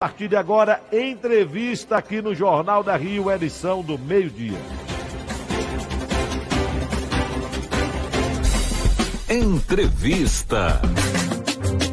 A partir de agora, entrevista aqui no Jornal da Rio, edição do meio-dia. Entrevista.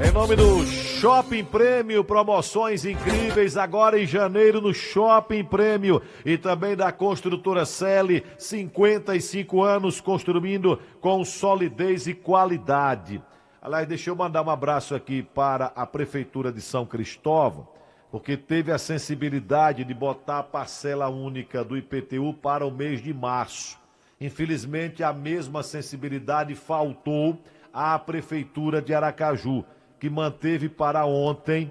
Em nome do Shopping Prêmio, promoções incríveis agora em janeiro no Shopping Prêmio e também da Construtora Celi, 55 anos construindo com solidez e qualidade. Aliás, deixa eu mandar um abraço aqui para a Prefeitura de São Cristóvão, porque teve a sensibilidade de botar a parcela única do IPTU para o mês de março. Infelizmente, a mesma sensibilidade faltou à Prefeitura de Aracaju, que manteve para ontem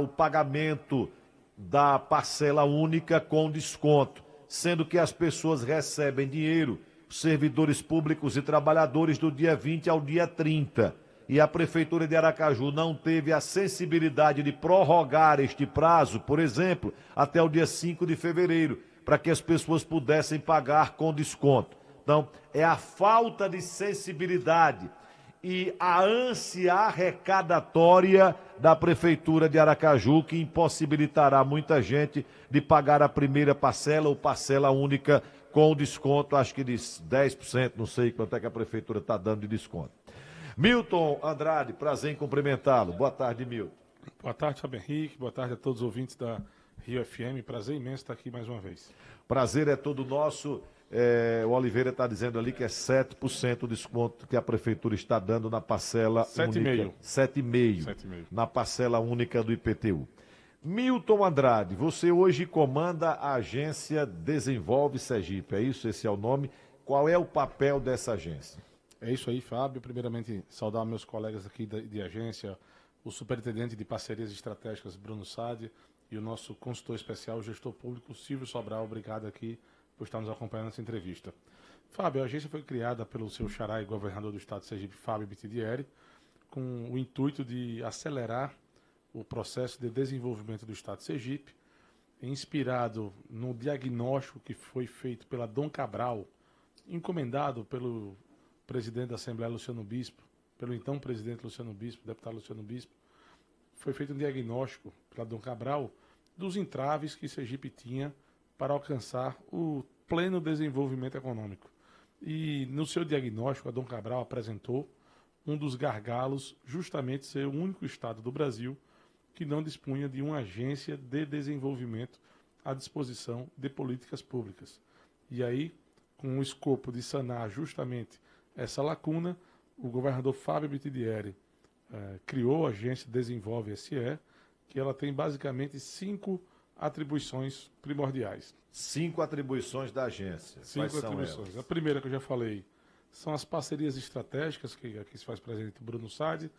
o pagamento da parcela única com desconto, sendo que as pessoas recebem dinheiro, os servidores públicos e trabalhadores, do dia 20 ao dia 30. E a Prefeitura de Aracaju não teve a sensibilidade de prorrogar este prazo, por exemplo, até o dia 5 de fevereiro, para que as pessoas pudessem pagar com desconto. Então, é a falta de sensibilidade e a ânsia arrecadatória da Prefeitura de Aracaju que impossibilitará muita gente de pagar a primeira parcela ou parcela única com desconto, acho que de 10%, não sei quanto é que a Prefeitura está dando de desconto. Milton Andrade, prazer em cumprimentá-lo. Boa tarde, Milton. Boa tarde, Fábio Henrique. Boa tarde a todos os ouvintes da Rio FM. Prazer imenso estar aqui mais uma vez. Prazer é todo nosso. O Oliveira está dizendo ali que é 7% o desconto que a Prefeitura está dando na parcela única. 7,5% na parcela única do IPTU. Milton Andrade, você hoje comanda a agência Desenvolve Sergipe, é isso? Esse é o nome. Qual é o papel dessa agência? É isso aí, Fábio. Primeiramente, saudar meus colegas aqui de agência, o superintendente de parcerias estratégicas, Bruno Sade, e o nosso consultor especial, o gestor público, Silvio Sobral. Obrigado aqui por estar nos acompanhando nessa entrevista. Fábio, a agência foi criada pelo seu xará e governador do estado de Sergipe, Fábio Bittigieri, com o intuito de acelerar o processo de desenvolvimento do estado de Sergipe, inspirado no diagnóstico que foi feito pela Dom Cabral, encomendado pelo presidente da Assembleia, Luciano Bispo, pelo então presidente Luciano Bispo, deputado Luciano Bispo. Foi feito um diagnóstico pela Dom Cabral dos entraves que Sergipe tinha para alcançar o pleno desenvolvimento econômico. E no seu diagnóstico, a Dom Cabral apresentou um dos gargalos, justamente ser o único estado do Brasil que não dispunha de uma agência de desenvolvimento à disposição de políticas públicas. E aí, com o escopo de sanar justamente essa lacuna, o governador Fábio Bittigieri criou a agência Desenvolve SE, que ela tem basicamente 5 atribuições primordiais. 5 atribuições da agência. 5 atribuições. A primeira que eu já falei são as parcerias estratégicas, que aqui se faz presente o Bruno Sade,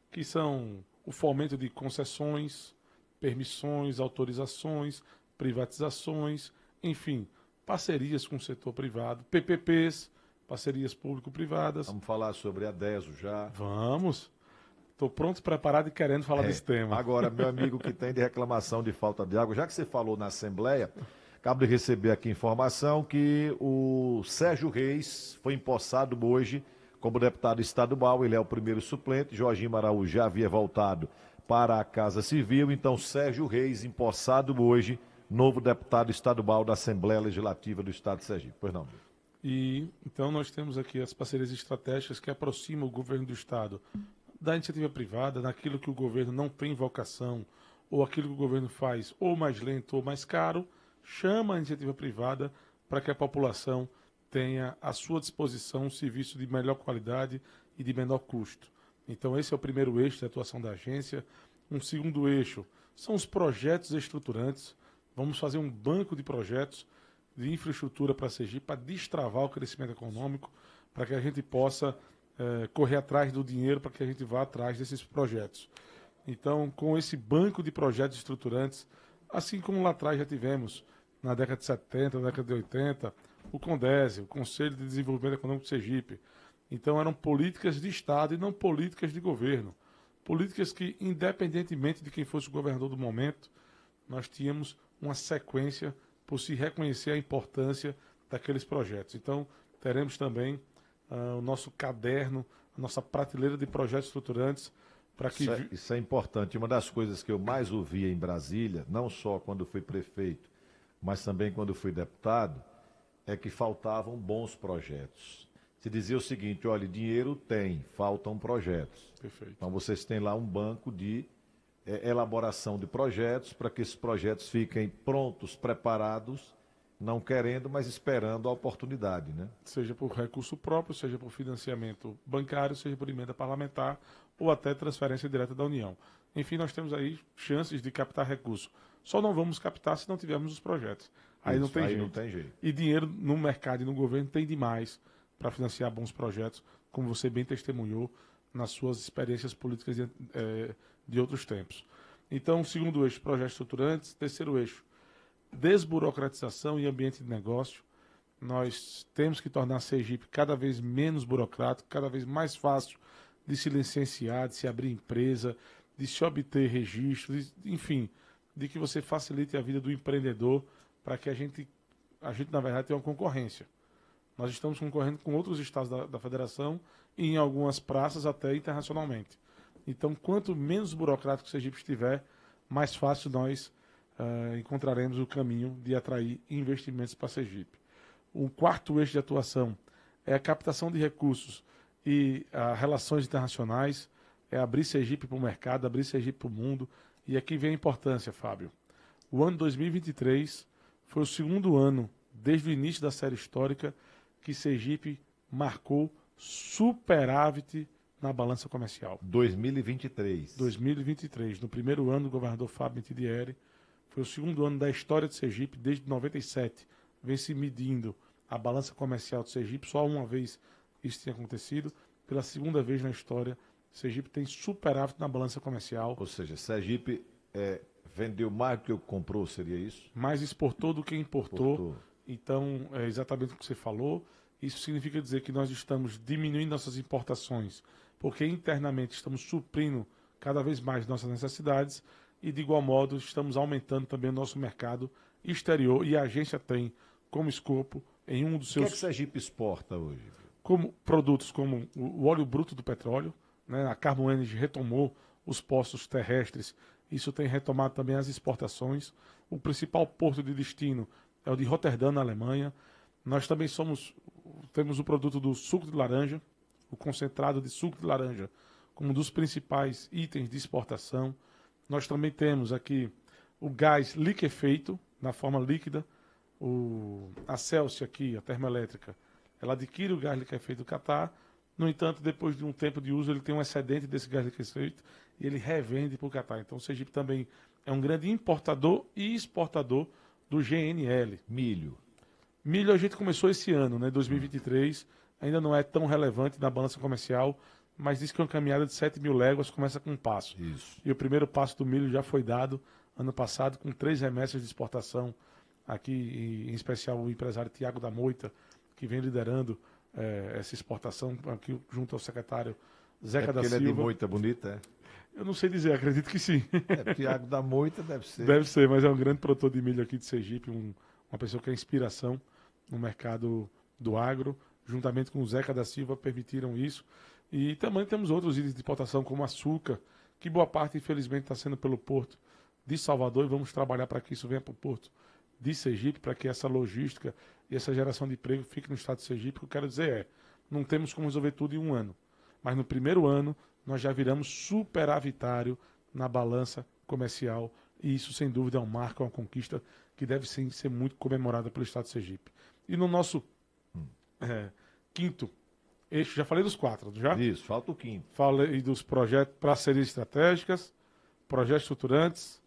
que são o fomento de concessões, permissões, autorizações, privatizações, enfim, parcerias com o setor privado, PPPs, parcerias público-privadas. Vamos falar sobre a DESO já. Vamos. Estou pronto, preparado e querendo falar desse tema. Agora, meu amigo que tem de reclamação de falta de água, já que você falou na Assembleia, acabo de receber aqui informação que o Sérgio Reis foi empossado hoje como deputado estadual. Ele é o primeiro suplente. Jorginho Araújo já havia voltado para a Casa Civil. Então, Sérgio Reis empossado hoje, novo deputado estadual da Assembleia Legislativa do Estado de Sergipe. Pois não, amigo? E então nós temos aqui as parcerias estratégicas que aproximam o governo do Estado da iniciativa privada, naquilo que o governo não tem vocação, ou aquilo que o governo faz ou mais lento ou mais caro, chama a iniciativa privada para que a população tenha à sua disposição um serviço de melhor qualidade e de menor custo. Então esse é o primeiro eixo de atuação da agência. Um segundo eixo são os projetos estruturantes. Vamos fazer um banco de projetos de infraestrutura para Sergipe, para destravar o crescimento econômico, para que a gente possa correr atrás do dinheiro, para que a gente vá atrás desses projetos. Então, com esse banco de projetos estruturantes, assim como lá atrás já tivemos, na década de 70, na década de 80, o CONDESE, o Conselho de Desenvolvimento Econômico de Sergipe. Então, eram políticas de Estado e não políticas de governo. Políticas que, independentemente de quem fosse o governador do momento, nós tínhamos uma sequência por se reconhecer a importância daqueles projetos. Então, teremos também o nosso caderno, a nossa prateleira de projetos estruturantes para que... Isso é importante. Uma das coisas que eu mais ouvia em Brasília, não só quando fui prefeito, mas também quando fui deputado, é que faltavam bons projetos. Se dizia o seguinte, olha, dinheiro tem, faltam projetos. Perfeito. Então vocês têm lá um banco de elaboração de projetos para que esses projetos fiquem prontos, preparados, não querendo, mas esperando a oportunidade, né? Seja por recurso próprio, seja por financiamento bancário, seja por emenda parlamentar ou até transferência direta da União. Enfim, nós temos aí chances de captar recursos. Só não vamos captar se não tivermos os projetos. Aí Isso, não tem aí jeito. não tem jeito. E dinheiro no mercado e no governo tem demais para financiar bons projetos, como você bem testemunhou nas suas experiências políticas de outros tempos. Então, segundo eixo, projetos estruturantes. Terceiro eixo, desburocratização e ambiente de negócio. Nós temos que tornar a Sergipe cada vez menos burocrático, cada vez mais fácil de se licenciar, de se abrir empresa, de se obter registros, enfim, de que você facilite a vida do empreendedor para que a gente, na verdade, tenha uma concorrência. Nós estamos concorrendo com outros estados da federação e em algumas praças até internacionalmente. Então, quanto menos burocrático o Sergipe estiver, mais fácil nós encontraremos o caminho de atrair investimentos para Sergipe. O quarto eixo de atuação é a captação de recursos e relações internacionais, é abrir Sergipe para o mercado, abrir Sergipe para o mundo. E aqui vem a importância, Fábio. O ano 2023 foi o segundo ano, desde o início da série histórica, que Sergipe marcou superávit na balança comercial. 2023. 2023. No primeiro ano do governador Fábio Mitidieri, foi o segundo ano da história de Sergipe, desde 97. Vem se medindo a balança comercial de Sergipe, só uma vez isso tinha acontecido. Pela segunda vez na história, Sergipe tem superávit na balança comercial. Ou seja, Sergipe vendeu mais do que comprou, seria isso? Mais exportou do que importou. Então, é exatamente o que você falou. Isso significa dizer que nós estamos diminuindo nossas importações, porque internamente estamos suprindo cada vez mais nossas necessidades e, de igual modo, estamos aumentando também o nosso mercado exterior. E a agência tem como escopo, em um dos seus... O que Sergipe exporta hoje? Como produtos como o óleo bruto do petróleo, né? A Carbon Energy retomou os postos terrestres, isso tem retomado também as exportações. O principal porto de destino é o de Roterdã, na Alemanha. Nós também temos o produto do suco de laranja, o concentrado de suco de laranja, como um dos principais itens de exportação. Nós também temos aqui o gás liquefeito, na forma líquida. A Celsius aqui, a termoelétrica, ela adquire o gás liquefeito do Catar. No entanto, depois de um tempo de uso, ele tem um excedente desse gás liquefeito e ele revende para o Catar. Então, o Sergipe também é um grande importador e exportador do GNL. Milho. Milho a gente começou esse ano, né, 2023, ainda não é tão relevante na balança comercial, mas diz que uma caminhada de 7 mil léguas começa com um passo. Isso. E o primeiro passo do milho já foi dado ano passado com 3 remessas de exportação. Aqui, em especial, o empresário Tiago da Moita, que vem liderando essa exportação aqui junto ao secretário Zeca da Silva. Ele é de Moita bonita, é? Eu não sei dizer, acredito que sim. Tiago da Moita deve ser. Deve ser, mas é um grande produtor de milho aqui de Sergipe, uma pessoa que é inspiração no mercado do agro, juntamente com o Zeca da Silva, permitiram isso. E também temos outros itens de exportação, como açúcar, que boa parte, infelizmente, está sendo pelo porto de Salvador, e vamos trabalhar para que isso venha para o porto de Sergipe, para que essa logística e essa geração de emprego fique no estado de Sergipe. O que eu quero dizer não temos como resolver tudo em um ano, mas no primeiro ano nós já viramos superavitário na balança comercial, e isso, sem dúvida, é um marco, é uma conquista que deve sim ser muito comemorada pelo estado de Sergipe. E no nosso quinto eixo, já falei dos 4, já? Isso, falta o quinto. Falei dos projetos, parcerias estratégicas, projetos estruturantes,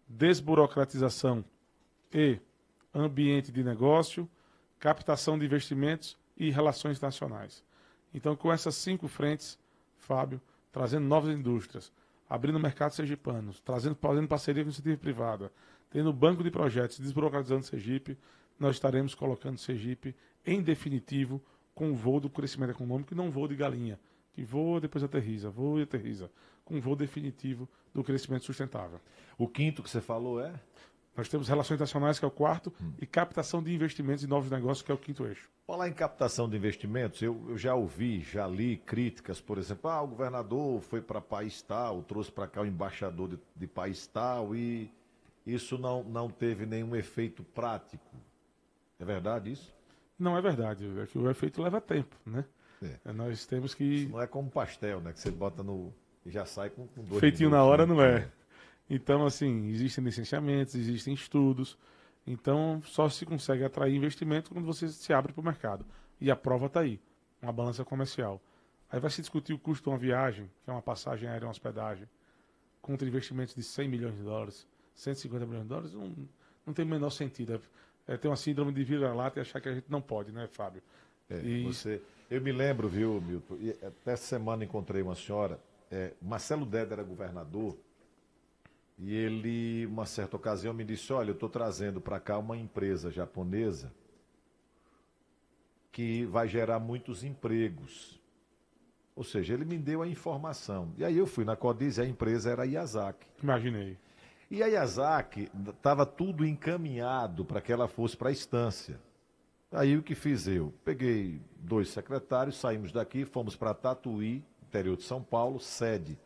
desburocratização e ambiente de negócio, captação de investimentos e relações internacionais. Então, com essas 5 frentes, Fábio, trazendo novas indústrias, abrindo mercados sergipanos, fazendo parceria com a iniciativa privada, tendo banco de projetos, desburocratizando Sergipe, nós estaremos colocando Sergipe, em definitivo, com o voo do crescimento econômico, e não voo de galinha, que voa, depois aterriza, voa e aterriza, com o voo definitivo do crescimento sustentável. O quinto que você falou é? Nós temos relações internacionais, que é o quarto, e captação de investimentos e novos negócios, que é o quinto eixo. Falar em captação de investimentos, eu já ouvi, já li críticas, por exemplo, o governador foi para país tal, trouxe para cá o embaixador de país tal e isso não teve nenhum efeito prático. É verdade isso? Não é verdade, é que o efeito leva tempo, né? Nós temos que... Isso não é como pastel, né? Que você bota no... e já sai com 2 Feitinho minutos, na hora né? não é. Então, assim, existem licenciamentos, existem estudos. Então, só se consegue atrair investimento quando você se abre para o mercado. E a prova está aí, uma balança comercial. Aí vai se discutir o custo de uma viagem, que é uma passagem aérea, uma hospedagem, contra investimentos de 100 milhões de dólares, 150 milhões de dólares, não tem o menor sentido. É ter uma síndrome de vira-lata e achar que a gente não pode, né, Fábio? Eu me lembro, viu, Milton, e até essa semana encontrei uma senhora, Marcelo Deda era governador, e ele, uma certa ocasião, me disse, olha, eu estou trazendo para cá uma empresa japonesa que vai gerar muitos empregos. Ou seja, ele me deu a informação. E aí eu fui na Codiz e a empresa era a Yazaki. Imaginei. E a Yazaki estava tudo encaminhado para que ela fosse para a estância. Aí o que fiz eu? Peguei 2 secretários, saímos daqui, fomos para Tatuí, interior de São Paulo, sede,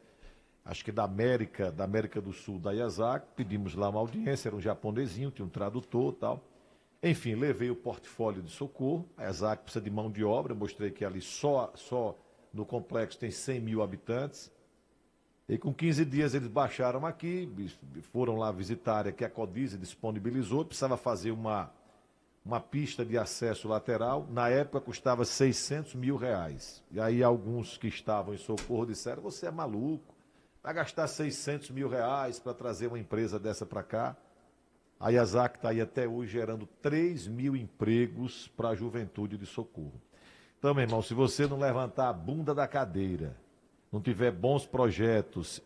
acho que da América do Sul da Yazaki, pedimos lá uma audiência, era um japonesinho, tinha um tradutor e tal. Enfim, levei o portfólio de socorro, a Yazaki precisa de mão de obra, eu mostrei que ali só no complexo tem 100 mil habitantes. E com 15 dias eles baixaram aqui, foram lá visitar a área que a Codiz disponibilizou, precisava fazer uma pista de acesso lateral, na época custava 600 mil reais. E aí alguns que estavam em socorro disseram, você é maluco, vai gastar 600 mil reais para trazer uma empresa dessa para cá. A Yazaki está aí até hoje gerando 3 mil empregos para a juventude de Socorro. Então, meu irmão, se você não levantar a bunda da cadeira, não tiver bons projetos,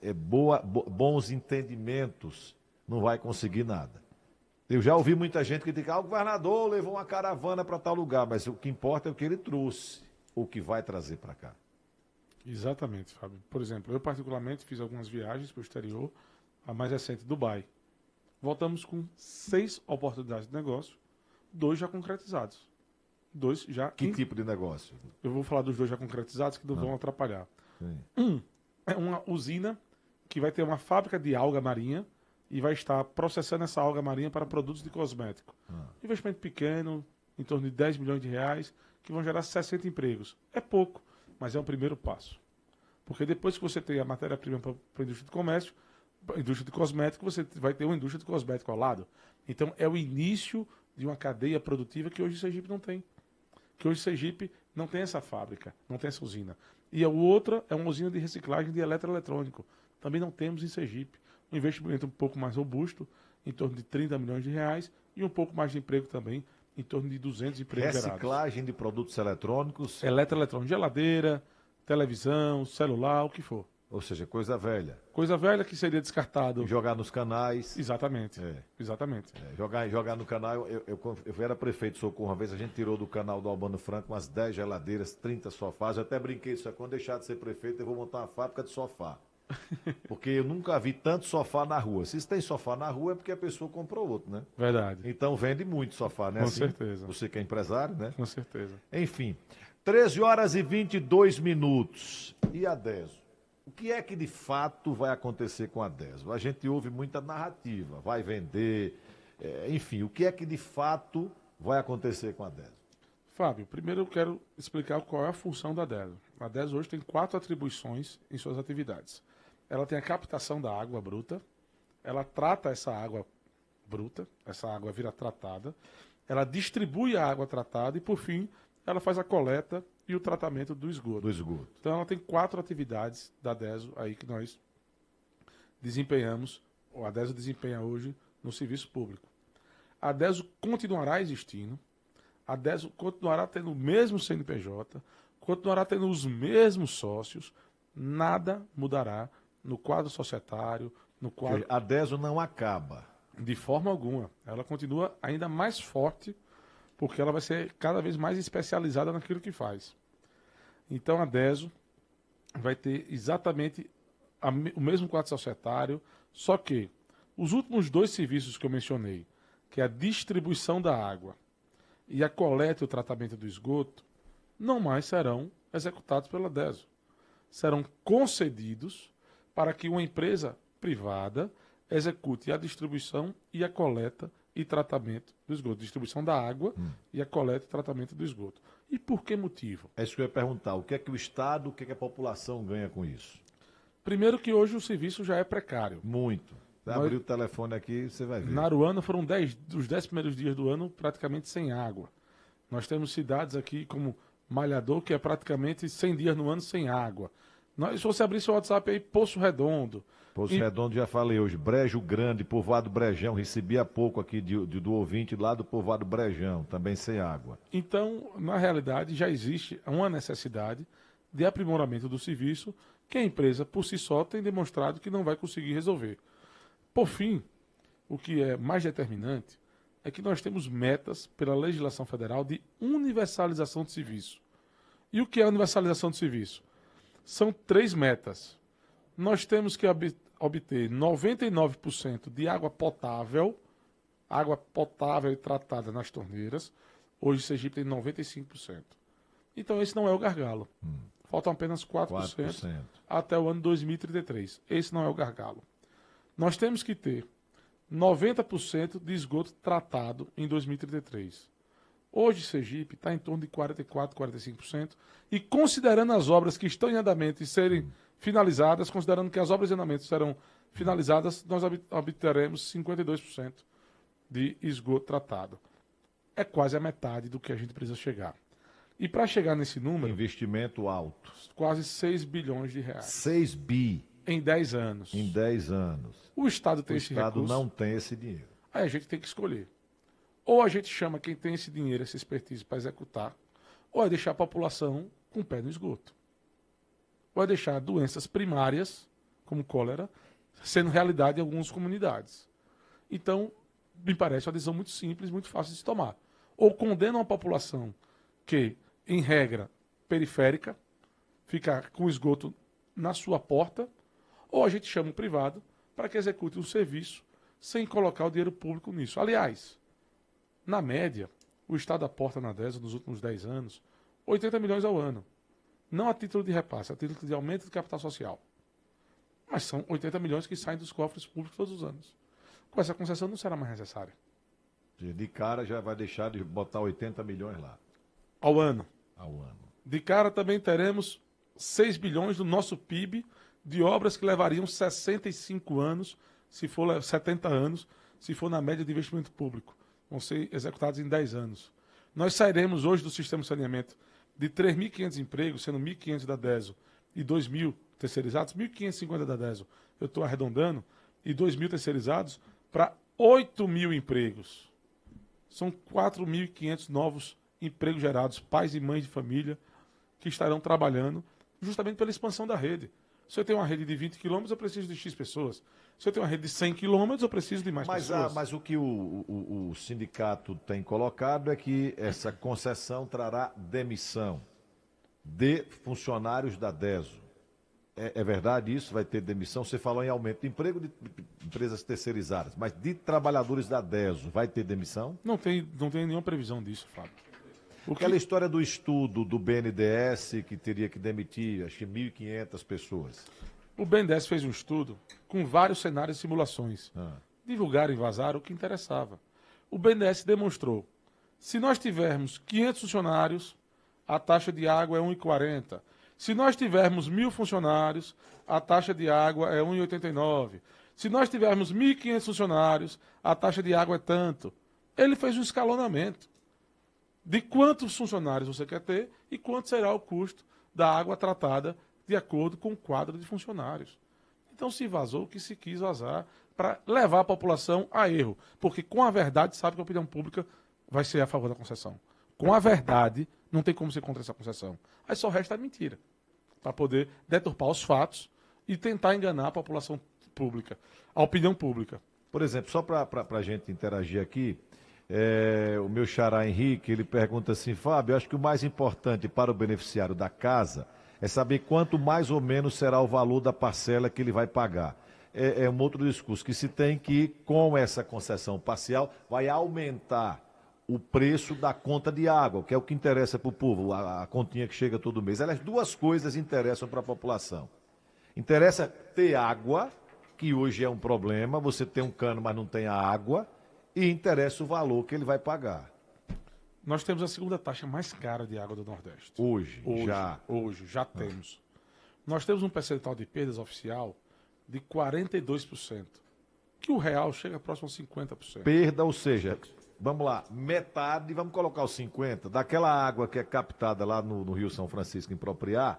bons entendimentos, não vai conseguir nada. Eu já ouvi muita gente que diz que o governador levou uma caravana para tal lugar, mas o que importa é o que ele trouxe, o que vai trazer para cá. Exatamente, Fábio. Por exemplo, eu particularmente fiz algumas viagens para o exterior, a mais recente, Dubai. Voltamos com 6 oportunidades de negócio, 2 já concretizados. 2 já... Que tipo de negócio? Eu vou falar dos 2 já concretizados que não vão atrapalhar. Sim. É uma usina que vai ter uma fábrica de alga marinha e vai estar processando essa alga marinha para produtos de cosmético. Investimento pequeno, em torno de 10 milhões de reais, que vão gerar 60 empregos. É pouco, mas é um primeiro passo. Porque depois que você tem a matéria-prima para a indústria de comércio, indústria de cosmético, você vai ter uma indústria de cosmético ao lado. Então, é o início de uma cadeia produtiva que hoje Sergipe não tem. Que hoje Sergipe não tem essa fábrica, não tem essa usina. E a outra é uma usina de reciclagem de eletroeletrônico. Também não temos em Sergipe. Um investimento um pouco mais robusto, em torno de 30 milhões de reais, e um pouco mais de emprego também, em torno de 200 empregos gerados. Reciclagem de produtos eletrônicos. Eletroeletrônico, geladeira, televisão, celular, o que for. Ou seja, coisa velha. Coisa velha que seria descartado. Jogar nos canais. Exatamente. Exatamente. Jogar no canal. Eu era prefeito de Socorro uma vez, a gente tirou do canal do Albano Franco umas 10 geladeiras, 30 sofás. Eu até brinquei isso, quando deixar de ser prefeito, eu vou montar uma fábrica de sofá. Porque eu nunca vi tanto sofá na rua. Se tem sofá na rua é porque a pessoa comprou outro, né? Verdade. Então vende muito sofá, né? Com assim? certeza. Você que é empresário, né? Com certeza. Enfim, 13 horas e 22 minutos. E a Deso? O que é que de fato vai acontecer com a Deso? A gente ouve muita narrativa, vai vender, enfim, o que é que de fato vai acontecer com a Deso? Fábio, primeiro eu quero explicar qual é a função da Deso. A Deso hoje tem 4 atribuições em suas atividades. Ela tem a captação da água bruta, ela trata essa água bruta, essa água vira tratada, ela distribui a água tratada e, por fim, ela faz a coleta e o tratamento do esgoto. Então ela tem 4 atividades da Deso aí que nós desempenhamos, ou a Deso desempenha hoje no serviço público. A Deso continuará existindo, a Deso continuará tendo o mesmo CNPJ, continuará tendo os mesmos sócios, nada mudará no quadro societário, no quadro... A Deso não acaba. De forma alguma. Ela continua ainda mais forte, porque ela vai ser cada vez mais especializada naquilo que faz. Então a Deso vai ter exatamente o mesmo quadro societário, só que Os últimos 2 serviços que eu mencionei, que é a distribuição da água e a coleta e o tratamento do esgoto, não mais serão executados pela DESO. Serão concedidos para que uma empresa privada execute a distribuição e a coleta e tratamento do esgoto. Distribuição da água e a coleta e tratamento do esgoto. E por que motivo? É isso que eu ia perguntar. O que é que o Estado, o que é que a população ganha com isso? Primeiro que hoje o serviço já é precário. Muito. Vai abrir o telefone aqui, você vai ver. Na Aruana foram os 10 primeiros dias do ano praticamente sem água. Nós temos cidades aqui como Malhador, que é praticamente 100 dias no ano sem água. Se você abrir seu WhatsApp aí, Poço Redondo. Poço Redondo, já falei hoje. Brejo Grande, Povoado Brejão. Recebi há pouco aqui do ouvinte lá do Povoado Brejão, também sem água. Então, na realidade, já existe uma necessidade de aprimoramento do serviço que a empresa, por si só, tem demonstrado que não vai conseguir resolver. Por fim, o que é mais determinante é que nós temos metas pela legislação federal de universalização de serviço. E o que é universalização de serviço? São 3 metas. Nós temos que obter 99% de água potável e tratada nas torneiras. Hoje, Sergipe tem 95%. Então, esse não é o gargalo. Faltam apenas 4% até o ano 2033. Esse não é o gargalo. Nós temos que ter 90% de esgoto tratado em 2033. Hoje, Sergipe está em torno de 44%, 45%. E considerando as obras que estão em andamento e serem finalizadas, considerando que as obras em andamento serão finalizadas, nós obteremos 52% de esgoto tratado. É quase a metade do que a gente precisa chegar. E para chegar nesse número... Investimento alto. Quase 6 bilhões de reais. 6 bi. Em 10 anos. Em 10 anos. O Estado tem esse recurso. O Estado não tem esse dinheiro. Aí a gente tem que escolher. Ou a gente chama quem tem esse dinheiro, essa expertise para executar, ou é deixar a população com o pé no esgoto. Ou é deixar doenças primárias, como cólera, sendo realidade em algumas comunidades. Então, me parece uma decisão muito simples, muito fácil de se tomar. Ou condena uma população que, em regra, periférica, fica com o esgoto na sua porta, ou a gente chama o privado para que execute um serviço sem colocar o dinheiro público nisso. Aliás, na média, o Estado aporta na DESO nos últimos 10 anos 80 milhões ao ano. Não a título de repasse, a título de aumento de capital social. Mas são 80 milhões que saem dos cofres públicos todos os anos. Com essa concessão não será mais necessária. De cara já vai deixar de botar 80 milhões lá. Ao ano. Ao ano. De cara também teremos 6 bilhões do nosso PIB de obras que levariam 65 anos, se for 70 anos, se for na média de investimento público. Vão ser executados em 10 anos. Nós sairemos hoje do sistema de saneamento de 3.500 empregos, sendo 1.500 da DESO e 2.000 terceirizados, 1.550 da DESO, eu estou arredondando, e 2.000 terceirizados para 8.000 empregos. São 4.500 novos empregos gerados, pais e mães de família que estarão trabalhando justamente pela expansão da rede. Se eu tenho uma rede de 20 quilômetros, eu preciso de X pessoas. Se eu tenho uma rede de 100 quilômetros, eu preciso de mais pessoas. Mas o que o sindicato tem colocado é que essa concessão trará demissão de funcionários da DESO. É verdade isso? Vai ter demissão? Você falou em aumento de emprego de empresas terceirizadas, mas de trabalhadores da DESO, vai ter demissão? Não tem nenhuma previsão disso, Fábio. Aquela história do estudo do BNDES, que teria que demitir, acho que 1.500 pessoas. O BNDES fez um estudo com vários cenários e simulações. Divulgaram e vazaram o que interessava. O BNDES demonstrou, se nós tivermos 500 funcionários, a taxa de água é 1,40. Se nós tivermos 1.000 funcionários, a taxa de água é 1,89. Se nós tivermos 1.500 funcionários, a taxa de água é tanto. Ele fez um escalonamento de quantos funcionários você quer ter e quanto será o custo da água tratada de acordo com o quadro de funcionários. Então se vazou o que se quis vazar para levar a população a erro. Porque com a verdade sabe que a opinião pública vai ser a favor da concessão. Com a verdade não tem como ser contra essa concessão. Aí só resta a mentira para poder deturpar os fatos e tentar enganar a população pública, a opinião pública. Por exemplo, só para a gente interagir aqui, o meu xará Henrique, ele pergunta assim, Fábio, eu acho que o mais importante para o beneficiário da casa é saber quanto mais ou menos será o valor da parcela que ele vai pagar. é um outro discurso, que se tem que, com essa concessão parcial, vai aumentar o preço da conta de água, que é o que interessa para o povo, a continha que chega todo mês. Elas duas coisas interessam para a população. Interessa ter água, que hoje é um problema, você tem um cano, mas não tem a água, e interessa o valor que ele vai pagar. Nós temos a segunda taxa mais cara de água do Nordeste. Hoje já temos. Nós temos um percentual de perdas oficial de 42%, que o real chega próximo a 50%. Perda, ou seja, vamos lá, metade, vamos colocar os 50%, daquela água que é captada lá no Rio São Francisco, em Propriá,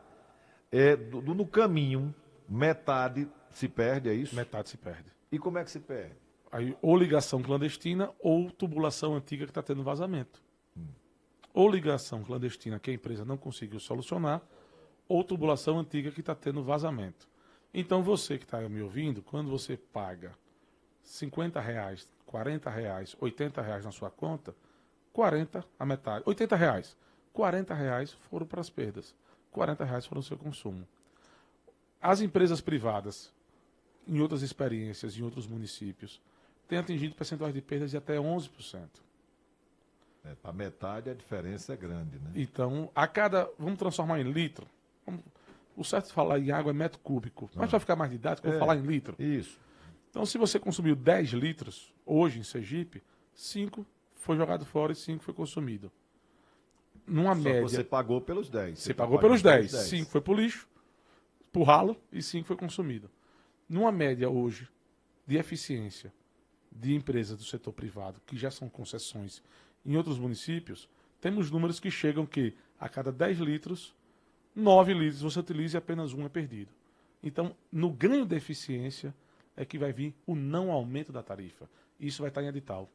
no caminho, metade se perde, é isso? Metade se perde. E como é que se perde? Aí, ou ligação clandestina ou tubulação antiga que está tendo vazamento. Ou ligação clandestina que a empresa não conseguiu solucionar, ou tubulação antiga que está tendo vazamento. Então você que está me ouvindo, quando você paga R$50, R$40, R$80 na sua conta, 40 a metade, R$80, R$40 foram para as perdas, R$40 foram o seu consumo. As empresas privadas, em outras experiências, em outros municípios, têm atingido percentuais de perdas de até 11%. Para metade a diferença é grande, né? Então, vamos transformar em litro. O certo de falar em água é metro cúbico. Mas para ficar mais didático, eu vou falar em litro. Isso. Então, se você consumiu 10 litros, hoje em Sergipe, 5 foi jogado fora e 5 foi consumido. Numa média. Você pagou pelos 10. Você pagou pelos 10. 5 foi para o lixo, para o ralo, e 5 foi consumido. Numa média hoje de eficiência de empresas do setor privado, que já são concessões em outros municípios, temos números que chegam que a cada 10 litros, 9 litros você utiliza e apenas 1 é perdido. Então, no ganho de eficiência é que vai vir o não aumento da tarifa. Isso vai estar em edital.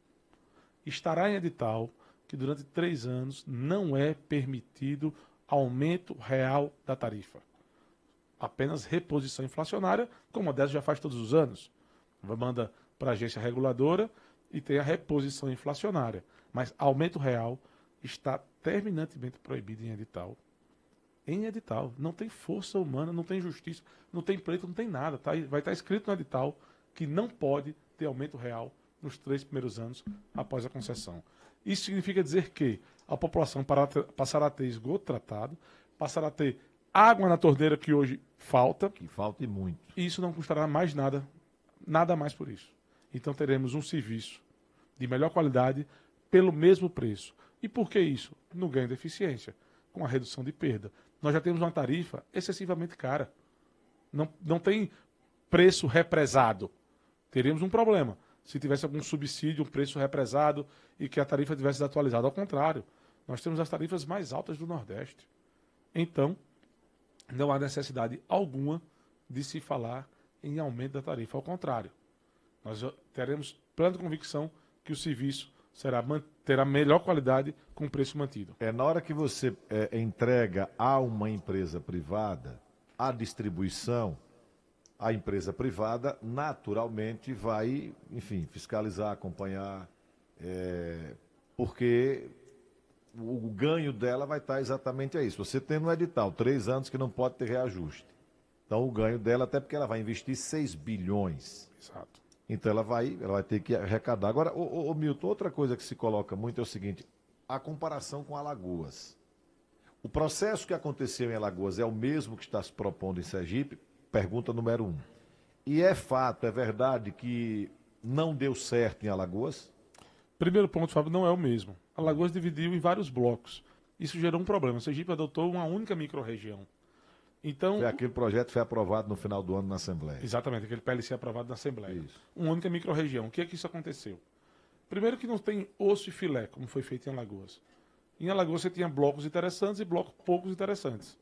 Estará em edital que durante 3 anos não é permitido aumento real da tarifa. Apenas reposição inflacionária, como a dessa já faz todos os anos. Manda para a agência reguladora e tem a reposição inflacionária. Mas aumento real está terminantemente proibido em edital. Em edital. Não tem força humana, não tem justiça, não tem pleito, não tem nada. Vai estar escrito no edital que não pode ter aumento real nos 3 primeiros anos após a concessão. Isso significa dizer que a população passará a ter esgoto tratado, passará a ter água na torneira que hoje falta. Que falta e muito. E isso não custará mais nada mais por isso. Então teremos um serviço de melhor qualidade pelo mesmo preço. E por que isso? No ganho de eficiência, com a redução de perda. Nós já temos uma tarifa excessivamente cara. Não tem preço represado. Teríamos um problema se tivesse algum subsídio, um preço represado e que a tarifa tivesse desatualizada. Ao contrário, nós temos as tarifas mais altas do Nordeste. Então, não há necessidade alguma de se falar em aumento da tarifa. Ao contrário, nós teremos plena convicção que o serviço terá melhor qualidade com preço mantido. Na hora que você entrega a uma empresa privada a distribuição, a empresa privada naturalmente vai, enfim, fiscalizar, acompanhar, porque o ganho dela vai estar exatamente a isso. Você tem no edital 3 anos que não pode ter reajuste. Então o ganho dela, até porque ela vai investir 6 bilhões. Exato. Então ela vai ter que arrecadar. Agora, ô Milton, outra coisa que se coloca muito é o seguinte, a comparação com Alagoas. O processo que aconteceu em Alagoas é o mesmo que está se propondo em Sergipe? Pergunta número 1. E é fato, é verdade que não deu certo em Alagoas? Primeiro ponto, Fábio, não é o mesmo. Alagoas dividiu em vários blocos. Isso gerou um problema. Sergipe adotou uma única microrregião. Então, aquele projeto foi aprovado no final do ano na Assembleia. Exatamente, aquele PLC aprovado na Assembleia. Isso. Uma única microrregião. O que é que isso aconteceu? Primeiro que não tem osso e filé, como foi feito em Alagoas. Em Alagoas você tinha blocos interessantes e blocos poucos interessantes.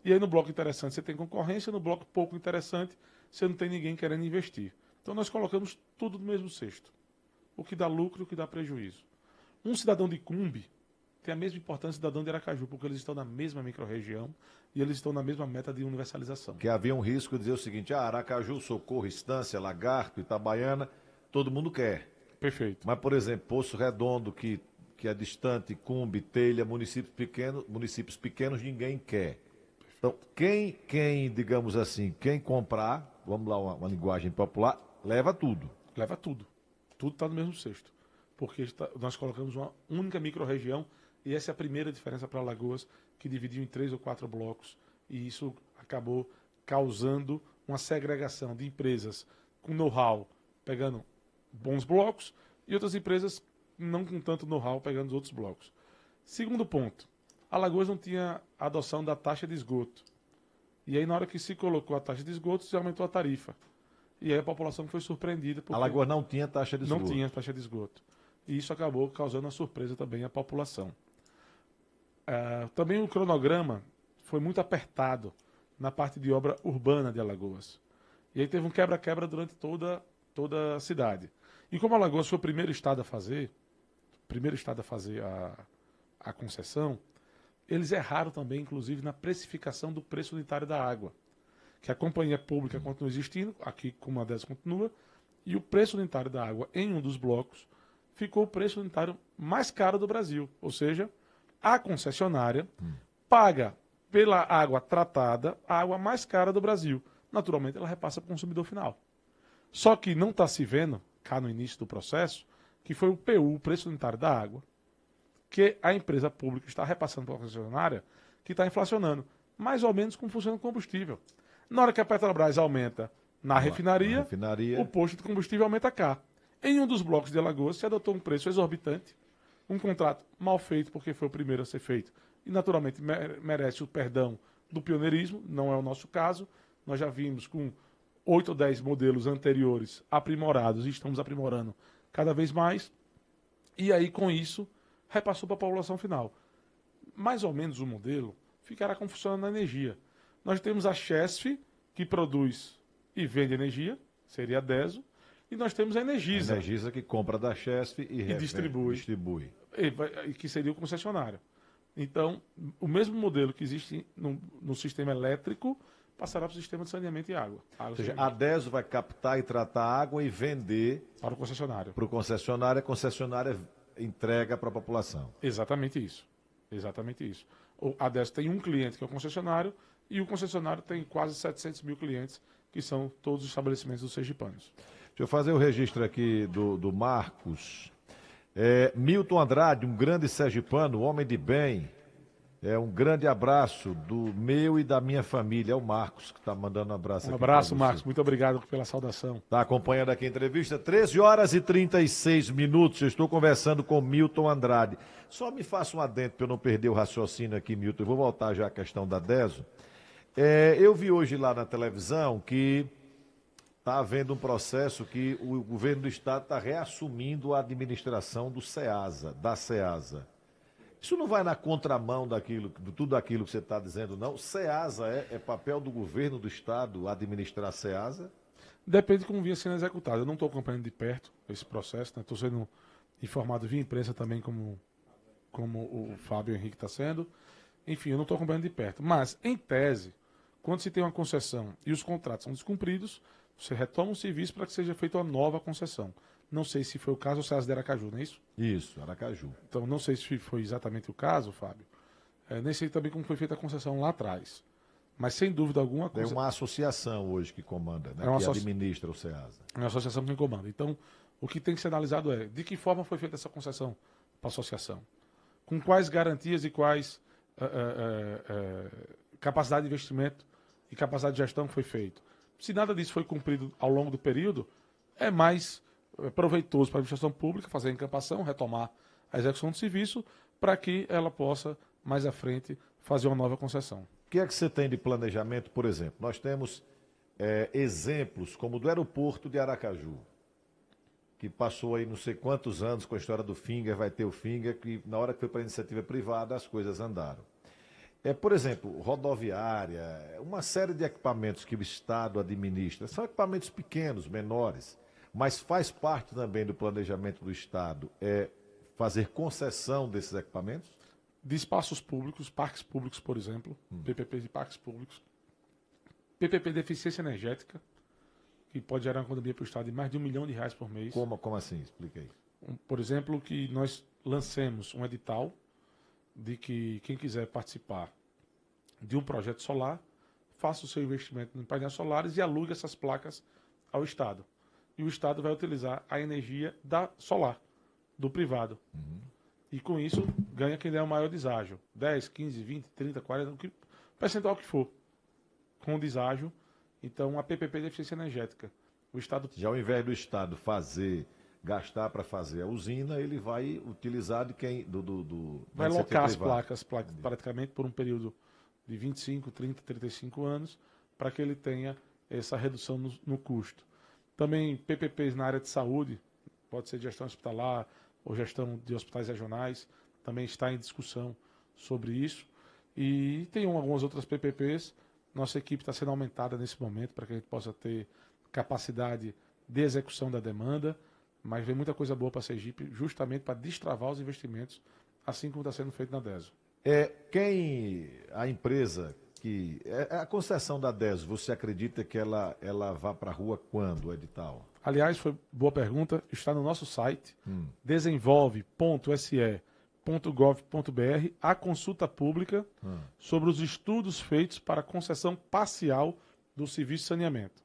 E aí no bloco interessante você tem concorrência, no bloco pouco interessante você não tem ninguém querendo investir. Então nós colocamos tudo no mesmo cesto. O que dá lucro e o que dá prejuízo. Um cidadão de Cumbe tem a mesma importância do cidadão de Aracaju, porque eles estão na mesma microrregião e eles estão na mesma meta de universalização. Que havia um risco de dizer o seguinte, Aracaju, Socorro, Estância, Lagarto, Itabaiana, todo mundo quer. Perfeito. Mas, por exemplo, Poço Redondo, que é distante, Cumbe, Telha, municípios pequenos, ninguém quer. Então, quem, digamos assim, quem comprar, vamos lá, uma linguagem popular, leva tudo. Leva tudo. Tudo está no mesmo cesto. Porque nós colocamos uma única micro-região e essa é a primeira diferença para Alagoas, que dividiu em 3 ou 4 blocos. E isso acabou causando uma segregação de empresas com know-how pegando bons blocos e outras empresas não com tanto know-how pegando os outros blocos. Segundo ponto, Alagoas não tinha adoção da taxa de esgoto. E aí, na hora que se colocou a taxa de esgoto, se aumentou a tarifa. E aí a população foi surpreendida. Porque Alagoas não tinha taxa de esgoto. não tinha taxa de esgoto. E isso acabou causando uma surpresa também à população. Também o cronograma foi muito apertado na parte de obra urbana de Alagoas. E aí teve um quebra-quebra durante toda a cidade. E como Alagoas foi o primeiro estado a fazer a concessão, eles erraram também, inclusive, na precificação do preço unitário da água. Que a companhia pública continua existindo, aqui como a DES continua, e o preço unitário da água em um dos blocos ficou o preço unitário mais caro do Brasil. Ou seja, a concessionária paga pela água tratada a água mais cara do Brasil. Naturalmente, ela repassa para o consumidor final. Só que não está se vendo, cá no início do processo, que foi o PU, o preço unitário da água, que a empresa pública está repassando para a concessionária, que está inflacionando, mais ou menos como funciona o combustível. Na hora que a Petrobras aumenta na refinaria, o posto de combustível aumenta cá. Em um dos blocos de Alagoas se adotou um preço exorbitante, um contrato mal feito porque foi o primeiro a ser feito e naturalmente merece o perdão do pioneirismo, não é o nosso caso. Nós já vimos com 8 ou 10 modelos anteriores aprimorados e estamos aprimorando cada vez mais. E aí, com isso, repassou para a população final. Mais ou menos o modelo ficará como funciona na energia. Nós temos a Chesf, que produz e vende energia, seria a DESO, e nós temos a Energisa. A Energisa que compra da Chesf e distribui. E que seria o concessionário. Então, o mesmo modelo que existe no sistema elétrico passará para o sistema de saneamento e água. Ou seja, a DESO vai captar e tratar a água e vender para o concessionário. Para o concessionário, a concessionária entrega para a população. Exatamente isso. Exatamente isso. A DESO tem um cliente que é o concessionário e o concessionário tem quase 700 mil clientes, que são todos os estabelecimentos dos sergipanos. Deixa eu fazer o registro aqui do Marcos. Milton Andrade, um grande sergipano, homem de bem. Um grande abraço do meu e da minha família. É o Marcos que está mandando um abraço aqui. Um abraço, Marcos. Muito obrigado pela saudação. Está acompanhando aqui a entrevista. 13 horas e 36 minutos. Eu estou conversando com Milton Andrade. Só me faça um adendo para eu não perder o raciocínio aqui, Milton. Eu vou voltar já à questão da DESO. Eu vi hoje lá na televisão que está havendo um processo que o governo do estado está reassumindo a administração da SEASA. Isso não vai na contramão de tudo aquilo que você está dizendo, não? SEASA é papel do governo do estado administrar a SEASA? Depende de como vinha sendo executado. Eu não estou acompanhando de perto esse processo, estou sendo informado via imprensa também, como o Fábio Henrique está sendo. Enfim, eu não estou acompanhando de perto. Mas, em tese, quando se tem uma concessão e os contratos são descumpridos, você retoma o serviço para que seja feita uma nova concessão. Não sei se foi o caso do SEASA de Aracaju, não é isso? Isso, Aracaju. Então, não sei se foi exatamente o caso, Fábio. Nem sei também como foi feita a concessão lá atrás. Mas, sem dúvida alguma... Tem uma associação hoje que comanda, né? Que administra o SEASA. É uma associação que comanda. Então, o que tem que ser analisado é de que forma foi feita essa concessão para a associação. Com quais garantias e quais capacidade de investimento e capacidade de gestão foi feito. Se nada disso foi cumprido ao longo do período, é mais proveitoso para a administração pública fazer a encampação, retomar a execução do serviço, para que ela possa, mais à frente, fazer uma nova concessão. O que é que você tem de planejamento, por exemplo? Nós temos exemplos como o do aeroporto de Aracaju, que passou aí não sei quantos anos com a história do Finger, vai ter o Finger, que na hora que foi para a iniciativa privada as coisas andaram. Por exemplo, rodoviária, uma série de equipamentos que o Estado administra, são equipamentos pequenos, menores, mas faz parte também do planejamento do Estado fazer concessão desses equipamentos? De espaços públicos, parques públicos, por exemplo, PPP de parques públicos, PPP de eficiência energética, que pode gerar uma economia para o Estado de mais de R$1 milhão por mês. Como assim? Explica aí. Por exemplo, que nós lancemos um edital de que quem quiser participar de um projeto solar faça o seu investimento em painéis solares e alugue essas placas ao Estado. E o Estado vai utilizar a energia da solar, do privado. E com isso, ganha quem der o maior deságio. 10, 15, 20, 30, 40, o percentual que for. Com o deságio. Então, a PPP de eficiência energética. O Estado... Já ao invés do Estado gastar para fazer a usina, ele vai utilizar de quem? Vai alocar as placas praticamente por um período de 25, 30, 35 anos, para que ele tenha essa redução no custo. Também PPPs na área de saúde, pode ser gestão hospitalar ou gestão de hospitais regionais, também está em discussão sobre isso. E tem algumas outras PPPs, nossa equipe está sendo aumentada nesse momento para que a gente possa ter capacidade de execução da demanda, mas vem muita coisa boa para a Sergipe, justamente para destravar os investimentos, assim como está sendo feito na DESO. A empresa que... A concessão da DESO, você acredita que ela vá para a rua quando, o edital? Aliás, foi boa pergunta, está no nosso site, desenvolve.se.gov.br, a consulta pública sobre os estudos feitos para a concessão parcial do serviço de saneamento,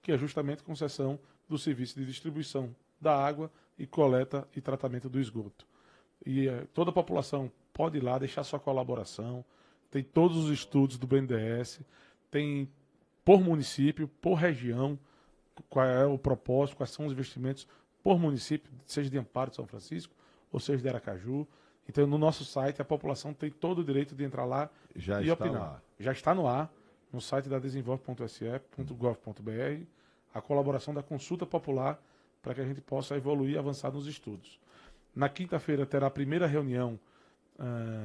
que é justamente a concessão do serviço de distribuição da água e coleta e tratamento do esgoto. E toda a população pode ir lá deixar sua colaboração, tem todos os estudos do BNDES, tem por município, por região, qual é o propósito, quais são os investimentos por município, seja de Amparo de São Francisco, ou seja de Aracaju. Então, no nosso site, a população tem todo o direito de entrar lá e opinar. Lá. Já está no ar, no site da desenvolve.se.gov.br, a colaboração da consulta popular para que a gente possa evoluir e avançar nos estudos. Na quinta-feira terá a primeira reunião